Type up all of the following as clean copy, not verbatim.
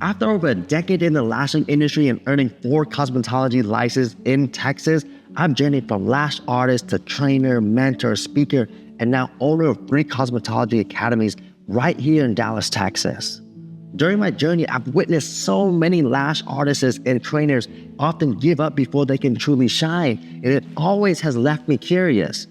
After over a decade in the lashing industry and earning 4 cosmetology licenses in Texas, I've journeyed from lash artist to trainer, mentor, speaker, and now owner of 3 cosmetology academies right here in Dallas, Texas. During my journey, I've witnessed so many lash artists and trainers often give up before they can truly shine, and it always has left me curious.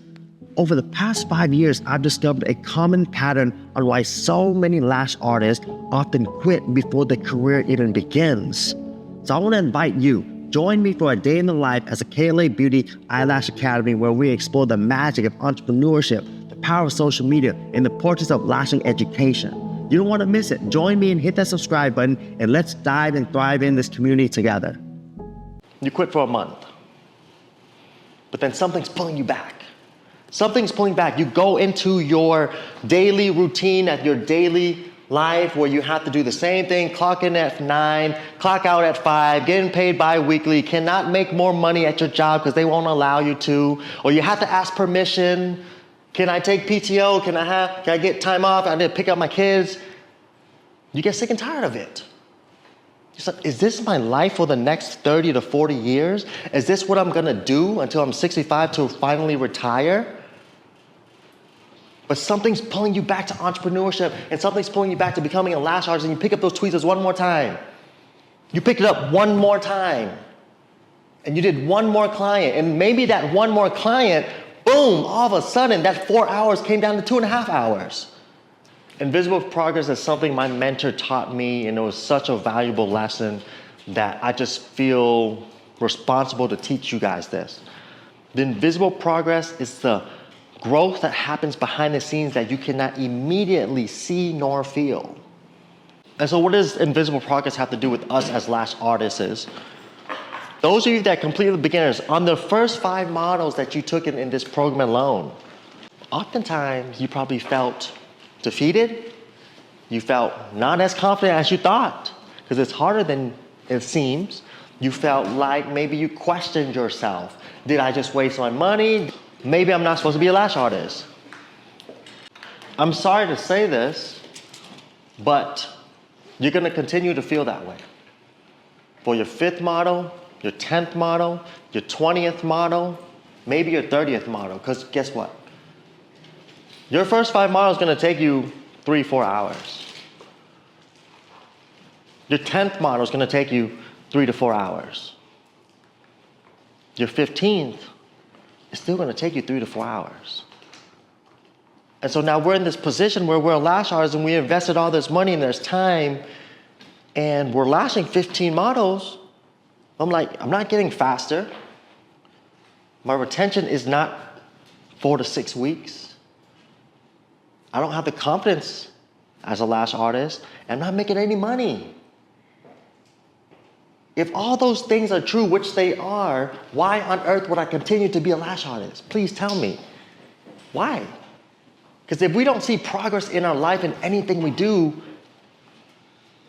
Over the past 5 years, I've discovered a common pattern on why so many lash artists often quit before their career even begins. So I want to invite you, join me for a day in the life as a KLA Beauty Eyelash Academy, where we explore the magic of entrepreneurship, the power of social media, and the importance of lashing education. You don't want to miss it. Join me and hit that subscribe button, and let's dive and thrive in this community together. You quit for a month, but then something's pulling you back. Something's pulling back. You go into your daily routine at your daily life where you have to do the same thing, clock in at 9, clock out at 5, getting paid bi-weekly, cannot make more money at your job because they won't allow you to, or you have to ask permission. Can I take PTO? Can I get time off? I need to pick up my kids. You get sick and tired of it. You're like, is this my life for the next 30 to 40 years? Is this what I'm gonna do until I'm 65 to finally retire? But something's pulling you back to entrepreneurship, and something's pulling you back to becoming a lash artist, and you pick up those tweezers one more time. You pick it up one more time, and you did one more client, and maybe that one more client, boom, all of a sudden that 4 hours came down to 2.5 hours. Invisible progress is something my mentor taught me, and it was such a valuable lesson that I just feel responsible to teach you guys this. The invisible progress is the growth that happens behind the scenes that you cannot immediately see nor feel. And so what does invisible progress have to do with us as lash artists? Those of you that completely beginners, on the first 5 models that you took in this program alone, oftentimes you probably felt defeated. You felt not as confident as you thought, because it's harder than it seems. You felt like maybe you questioned yourself. Did I just waste my money? Maybe I'm not supposed to be a lash artist. I'm sorry to say this, but you're gonna continue to feel that way. For your 5th model, your 10th model, your 20th model, maybe your 30th model, because guess what? Your first 5 models is gonna take you 3-4 hours. Your 10th model is gonna take you 3 to 4 hours. Your 15th is still gonna take you 3 to 4 hours. And so now we're in this position where we're a lash artist and we invested all this money and there's time, and we're lashing 15 models. I'm like, I'm not getting faster. My retention is not 4 to 6 weeks. I don't have the confidence as a lash artist, and I'm not making any money. If all those things are true, which they are, why on earth would I continue to be a lash artist? Please tell me. Why? Because if we don't see progress in our life in anything we do,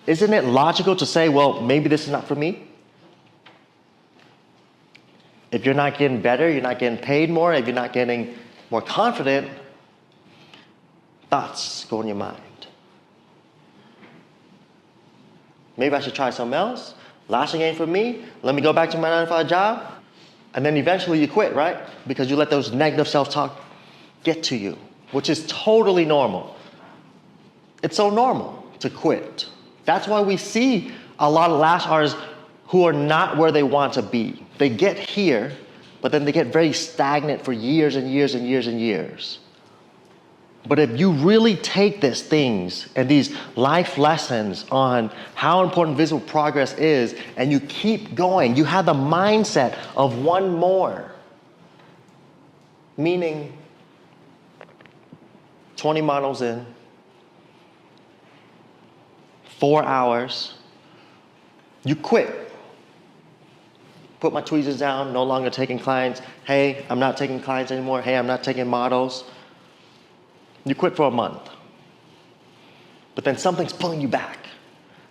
isn't it logical to say, well, maybe this is not for me? If you're not getting better, you're not getting paid more, if you're not getting more confident, thoughts go in your mind. Maybe I should try something else. Lashing ain't for me. Let me go back to my 9-to-5 job. And then eventually you quit, right? Because you let those negative self-talk get to you, which is totally normal. It's so normal to quit. That's why we see a lot of lash artists who are not where they want to be. They get here, but then they get very stagnant for years and years and years and years. But if you really take these things and these life lessons on how important visible progress is, and you keep going, you have the mindset of one more. Meaning, 20 models in, 4 hours, you quit. Put my tweezers down, no longer taking clients. Hey, I'm not taking clients anymore. Hey, I'm not taking models. You quit for a month. But then something's pulling you back.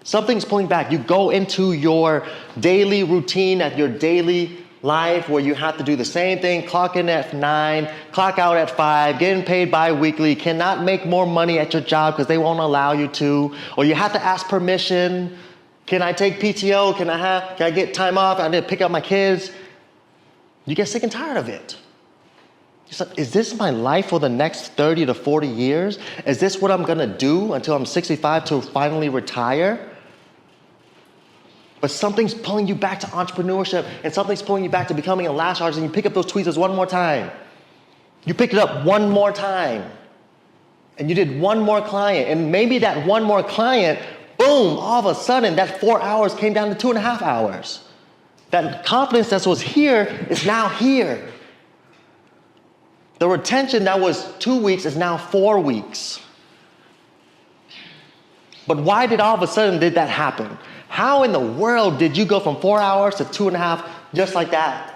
Something's pulling back. You go into your daily routine at your daily life where you have to do the same thing, clock in at 9, clock out at 5, getting paid bi-weekly, cannot make more money at your job because they won't allow you to, or you have to ask permission. Can I take PTO? Can I get time off? I need to pick up my kids. You get sick and tired of it. So, is this my life for the next 30 to 40 years? Is this what I'm gonna do until I'm 65 to finally retire? But something's pulling you back to entrepreneurship, and something's pulling you back to becoming a lash artist, and you pick up those tweezers one more time. You pick it up one more time. And you did one more client, and maybe that one more client, boom, all of a sudden that 4 hours came down to 2.5 hours. That confidence that was here is now here. The retention that was 2 weeks is now 4 weeks. But why did all of a sudden did that happen? How in the world did you go from 4 hours to 2.5 just like that?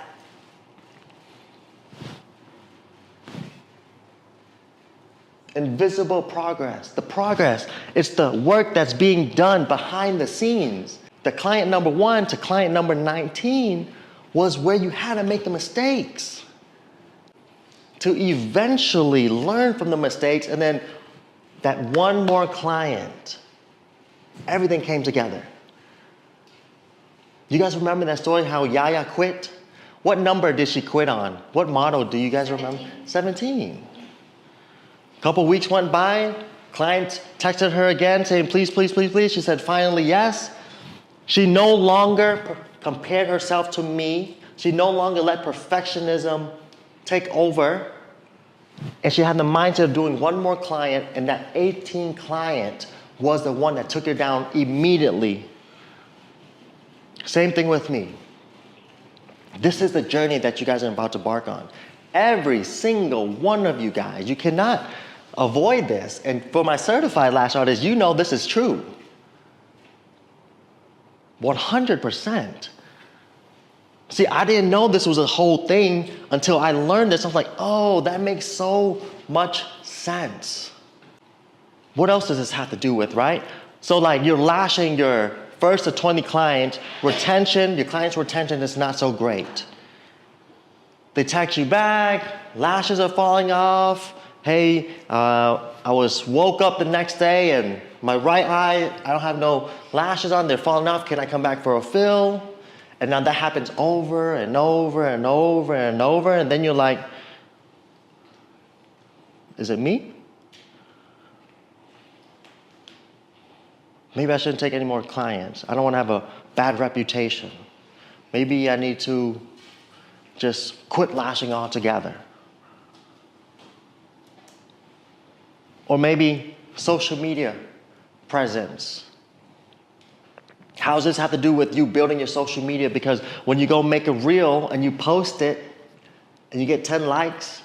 Invisible progress. The progress, it's the work that's being done behind the scenes. The client number 1 to client number 19 was where you had to make the mistakes to eventually learn from the mistakes, and then that one more client, everything came together. You guys remember that story how Yaya quit? What number did she quit on? What model do you guys remember? 17. Couple weeks went by, client texted her again saying, please, please, please, please. She said, finally, yes. She no longer compared herself to me. She no longer let perfectionism take over. And she had the mindset of doing one more client, and that 18 client was the one that took her down immediately. Same thing with me. This is the journey that you guys are about to embark on. Every single one of you guys, you cannot avoid this. And for my certified lash artists, you know this is true. 100%. See, I didn't know this was a whole thing until I learned this. I was like, oh, that makes so much sense. What else does this have to do with, right? So like you're lashing your first to 20 clients, retention, your client's retention is not so great. They text you back, lashes are falling off. Hey, I woke up the next day and my right eye, I don't have no lashes on, they're falling off. Can I come back for a fill? And now that happens over and over and over and over. And then you're like, is it me? Maybe I shouldn't take any more clients. I don't want to have a bad reputation. Maybe I need to just quit lashing altogether. Or maybe social media presence. How does this have to do with you building your social media? Because when you go make a reel and you post it and you get 10 likes,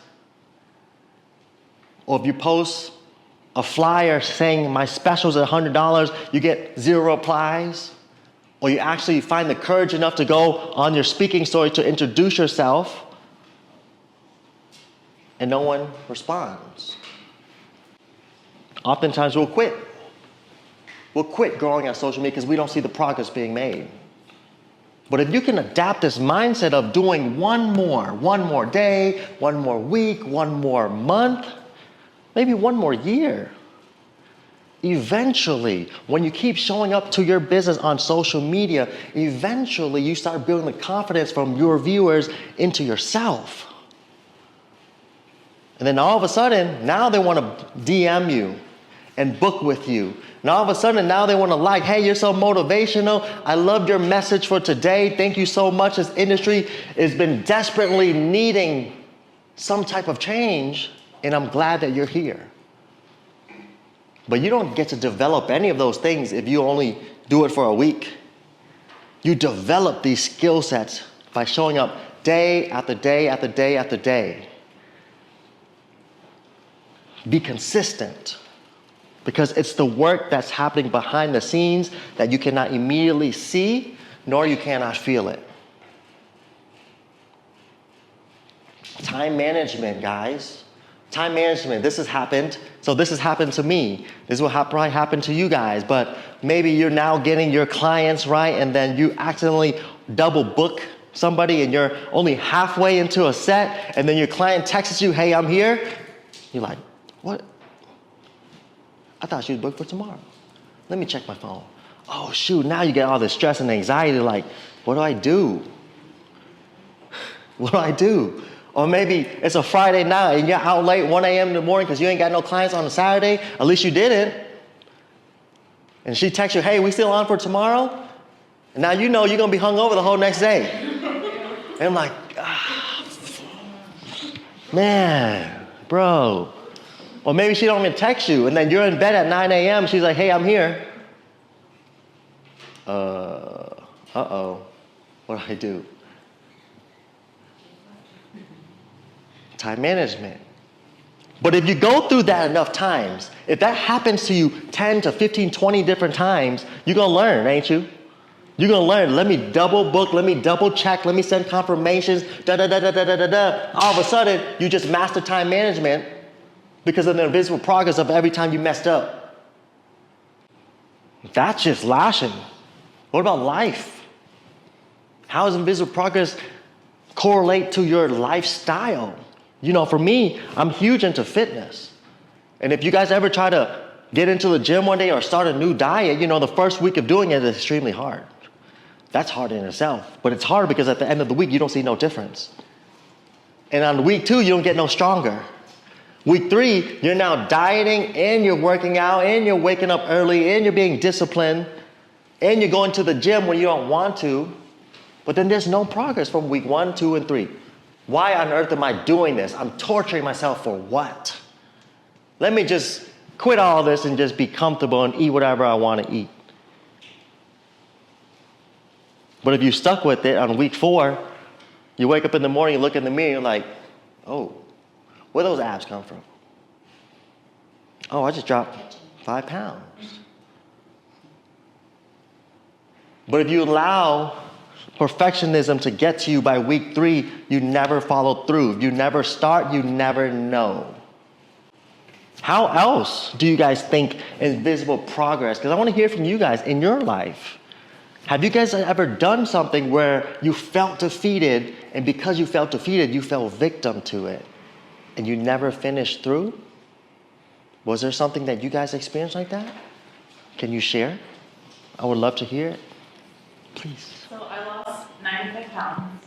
or if you post a flyer saying my special's at $100, you get 0 replies, or you actually find the courage enough to go on your speaking story to introduce yourself and no one responds. Oftentimes we'll quit. We'll quit growing on social media because we don't see the progress being made. But if you can adapt this mindset of doing one more day, one more week, one more month, maybe one more year, eventually, when you keep showing up to your business on social media, eventually you start building the confidence from your viewers into yourself. And then all of a sudden, now they want to DM you and book with you. And all of a sudden, now they want to like, hey, you're so motivational. I loved your message for today. Thank you so much. This industry has been desperately needing some type of change, and I'm glad that you're here. But you don't get to develop any of those things if you only do it for a week. You develop these skill sets by showing up day after day after day after day. Be consistent, because it's the work that's happening behind the scenes that you cannot immediately see, nor you cannot feel it. Time management, guys. Time management, this has happened. So this has happened to me. This will probably happen to you guys, but maybe you're now getting your clients right, and then you accidentally double book somebody and you're only halfway into a set, and then your client texts you, hey, I'm here. You're like, what? I thought she was booked for tomorrow. Let me check my phone. oh shoot, now you get all this stress and anxiety, like, what do I do? What do I do? Or maybe it's a Friday night and you're out late, 1 a.m. in the morning because you ain't got no clients on a Saturday. At least you didn't. And she texts you, hey, we still on for tomorrow? And now you know you're going to be hungover the whole next day. And I'm like, man, bro. Or maybe she don't even text you, and then you're in bed at 9 a.m. She's like, hey, I'm here. Uh-oh. What do I do? Time management. But if you go through that enough times, if that happens to you 10 to 15, 20 different times, you're going to learn, ain't you? You're going to learn. Let me double book. Let me double check. Let me send confirmations. All of a sudden, you just master time management because of the invisible progress of every time you messed up. That's just lashing. What about life? How does invisible progress correlate to your lifestyle? You know, for me, I'm huge into fitness. And if you guys ever try to get into the gym one day or start a new diet, you know, the first week of doing it is extremely hard. That's hard in itself. But it's hard because at the end of the week, you don't see no difference. And on week 2, you don't get no stronger. Week 3, you're now dieting and you're working out and you're waking up early and you're being disciplined and you're going to the gym when you don't want to. But then there's no progress from week 1, 2, and 3. Why on earth am I doing this? I'm torturing myself for what? Let me just quit all this and just be comfortable and eat whatever I want to eat. But if you stuck with it on week 4, you wake up in the morning, you look in the mirror, you're like, oh, where those abs come from? Oh, I just dropped 5 pounds. But if you allow perfectionism to get to you by week 3, you never follow through. If you never start, you never know. How else do you guys think invisible progress? Because I want to hear from you guys in your life. Have you guys ever done something where you felt defeated, and because you felt defeated, you fell victim to it, and you never finished through? Was there something that you guys experienced like that? Can you share? I would love to hear it. Please. So I lost 95 pounds,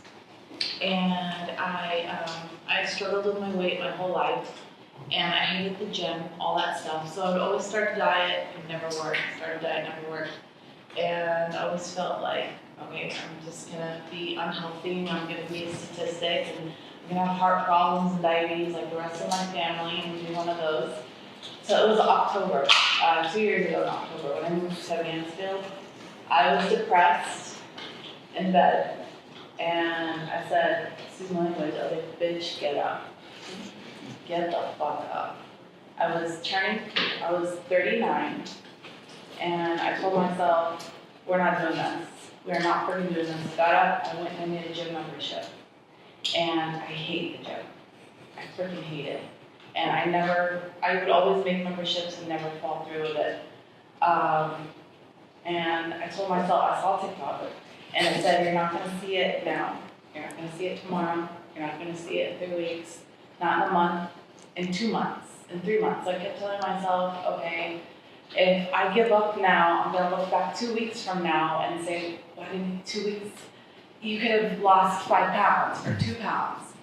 and I struggled with my weight my whole life, and I hated the gym, all that stuff. So I would always start a diet, it never worked. Start a diet, never worked. And I always felt like, okay, I'm just gonna be unhealthy, and I'm gonna be a statistic, and I'm gonna have heart problems and diabetes like the rest of my family, and be one of those. So it was October, 2 years ago in October, when I moved to Mansfield. I was depressed in bed, and I said, excuse my language, I was like, bitch, get up. Get the fuck up. I was 39, and I told myself, we're not doing this. We're not freaking doing this. Got up, I went and made a gym membership. And I hate the gym. I freaking hate it. And I would always make memberships and never fall through with it. And I told myself, I saw TikTok, and it said, you're not gonna see it now. You're not gonna see it tomorrow. You're not gonna see it in 3 weeks, not in a month, in 2 months, in 3 months. So I kept telling myself, okay, if I give up now, I'm gonna look back 2 weeks from now and say, why didn't 2 weeks? You could have lost 5 pounds or 2 pounds.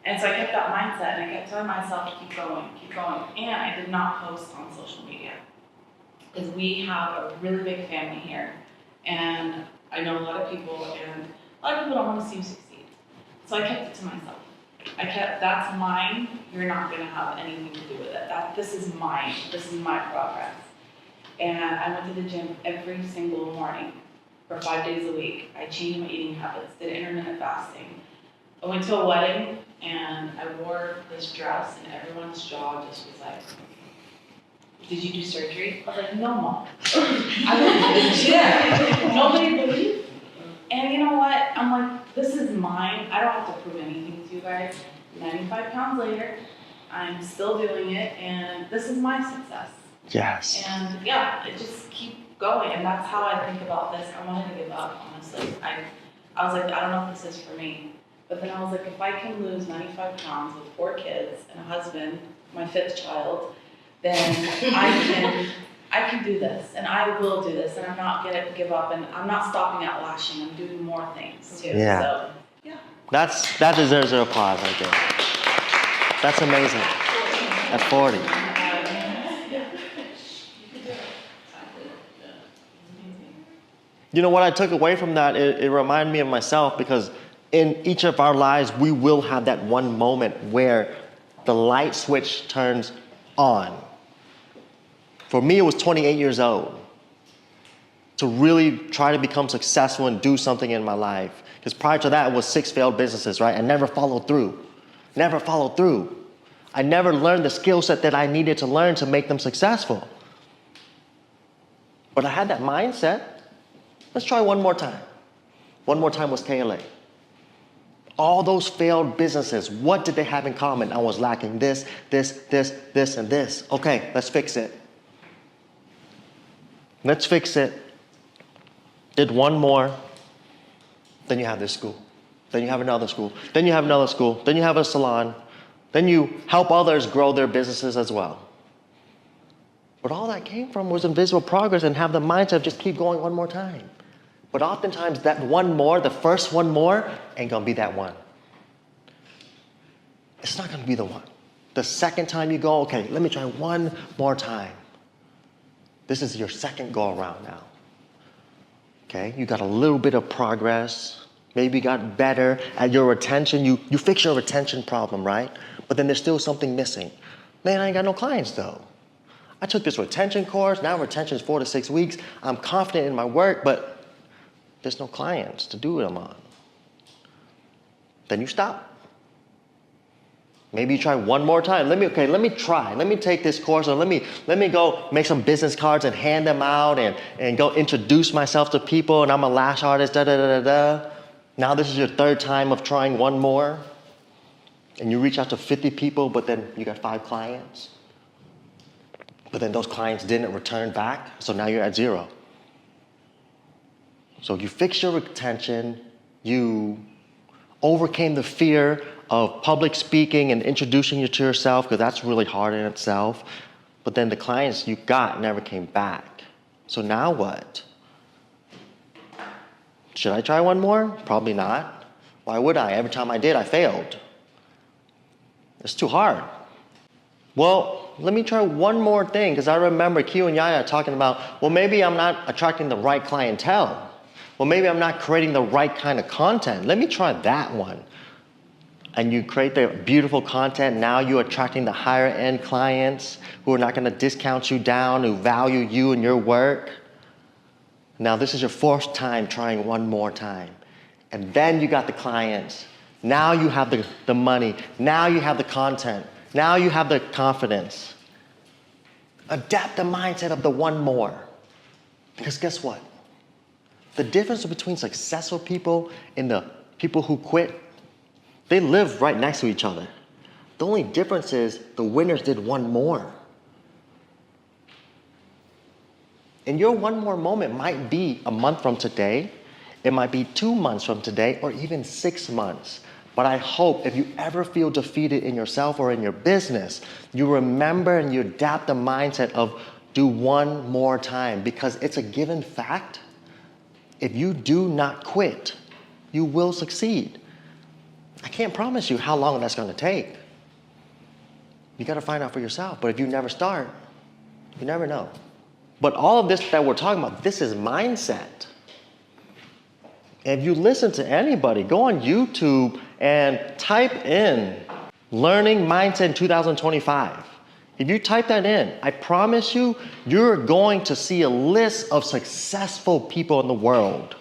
And so I kept that mindset, and I kept telling myself, keep going, keep going. And I did not post on social media, because we have a really big family here, and I know a lot of people, and a lot of people don't want to see you succeed. So I kept it to myself. That's mine. You're not going to have anything to do with it. This is mine. This is my progress. And I went to the gym every single morning for 5 days a week. I changed my eating habits, did intermittent fasting. I went to a wedding, and I wore this dress, and everyone's jaw just was like, did you do surgery? I was like, no, Mom. I went to the gym. Nobody believed. And you know what? I'm like, this is mine. I don't have to prove anything to you guys. 95 pounds later, I'm still doing it, and this is my success. Yes. And yeah, it just keep going, and that's how I think about this. I wanted to give up, honestly. I was like, I don't know if this is for me. But then I was like, if I can lose 95 pounds with 4 kids and a husband, my 5th child, then I can I can do this, and I will do this, and I'm not gonna give up, and I'm not stopping at lashing. I'm doing more things too. Yeah. So, yeah. That deserves an applause right there. That's amazing. At 40. You know what I took away from that, it reminded me of myself, because in each of our lives, we will have that one moment where the light switch turns on. For me, it was 28 years old to really try to become successful and do something in my life. Because prior to that, it was 6 failed businesses, right? I never followed through. Never followed through. I never learned the skill set that I needed to learn to make them successful. But I had that mindset. Let's try one more time. One more time was KLA. All those failed businesses, what did they have in common? I was lacking this, and this. Okay, let's fix it. Let's fix it. Did one more. Then you have this school. Then you have another school. Then you have another school. Then you have a salon. Then you help others grow their businesses as well. But all that came from was invisible progress, and have the mindset of just keep going one more time. But oftentimes that one more, the first one more, ain't gonna be that one. It's not gonna be the one. The second time you go, okay, let me try one more time. This is your second go around now. Okay, you got a little bit of progress. Maybe you got better at your retention. You fix your retention problem, right? But then there's still something missing. Man, I ain't got no clients though. I took this retention course. Now retention is 4 to 6 weeks. I'm confident in my work, but there's no clients to do them on. Then you stop. Maybe you try one more time. Let me try. Let me take this course, or let me go make some business cards and hand them out, and go introduce myself to people, and I'm a lash artist, Now this is your third time of trying one more, and you reach out to 50 people, but then you got 5 clients. But then those clients didn't return back, so now you're at 0. So you fixed your retention, you overcame the fear of public speaking and introducing you to yourself, because that's really hard in itself. But then the clients you got never came back. So now what? Should I try one more? Probably not. Why would I? Every time I did, I failed. It's too hard. Well, let me try one more thing, because I remember Q and Yaya talking about, well, maybe I'm not attracting the right clientele. Well, maybe I'm not creating the right kind of content. Let me try that one. And you create the beautiful content. Now you're attracting the higher end clients who are not going to discount you down, who value you and your work. Now this is your 4th time trying one more time. And then you got the clients. Now you have the money. Now you have the content. Now you have the confidence. Adapt the mindset of the one more. Because guess what? The difference between successful people and the people who quit, they live right next to each other. The only difference is the winners did one more. And your one more moment might be a month from today. It might be 2 months from today, or even 6 months. But I hope if you ever feel defeated in yourself or in your business, you remember and you adapt the mindset of do one more time, because it's a given fact. If you do not quit, you will succeed. I can't promise you how long that's going to take. You got to find out for yourself. But if you never start, you never know. But all of this that we're talking about, this is mindset. If you listen to anybody, go on YouTube and type in learning mindset in 2025. If you type that in, I promise you, you're going to see a list of successful people in the world.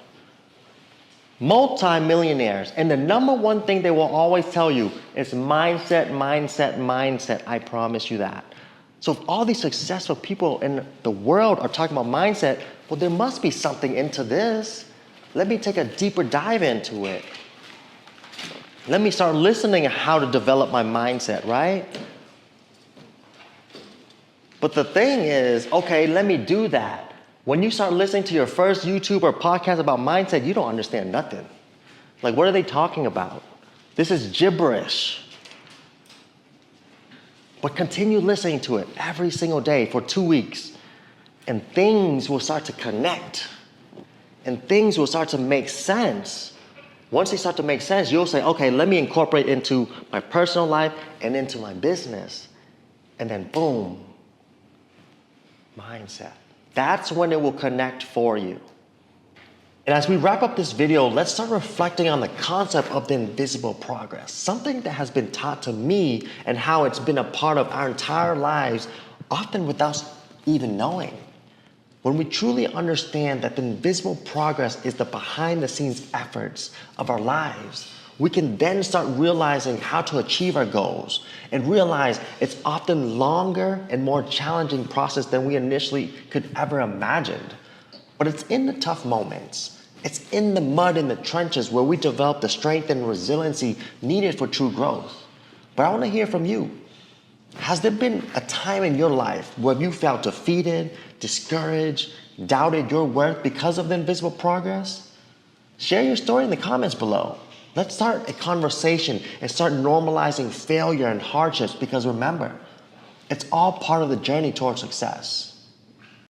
Multi-millionaires. And the number one thing they will always tell you is mindset, mindset, mindset. I promise you that. So if all these successful people in the world are talking about mindset, well, there must be something into this. Let me take a deeper dive into it. Let me start listening to how to develop my mindset, right? But the thing is, okay, let me do that. When you start listening to your first YouTube or podcast about mindset, you don't understand nothing. Like, what are they talking about? This is gibberish. But continue listening to it every single day for 2 weeks. And things will start to connect. And things will start to make sense. Once they start to make sense, you'll say, okay, let me incorporate into my personal life and into my business. And then boom, mindset. That's when it will connect for you. And as we wrap up this video, let's start reflecting on the concept of the invisible progress, something that has been taught to me and how it's been a part of our entire lives, often without even knowing. When we truly understand that the invisible progress is the behind the scenes efforts of our lives, we can then start realizing how to achieve our goals and realize it's often longer and more challenging process than we initially could ever imagined. But it's in the tough moments, it's in the mud in the trenches where we develop the strength and resiliency needed for true growth. But I want to hear from you. Has there been a time in your life where you felt defeated, discouraged, doubted your worth because of the invisible progress? Share your story in the comments below. Let's start a conversation and start normalizing failure and hardships, because remember, it's all part of the journey towards success.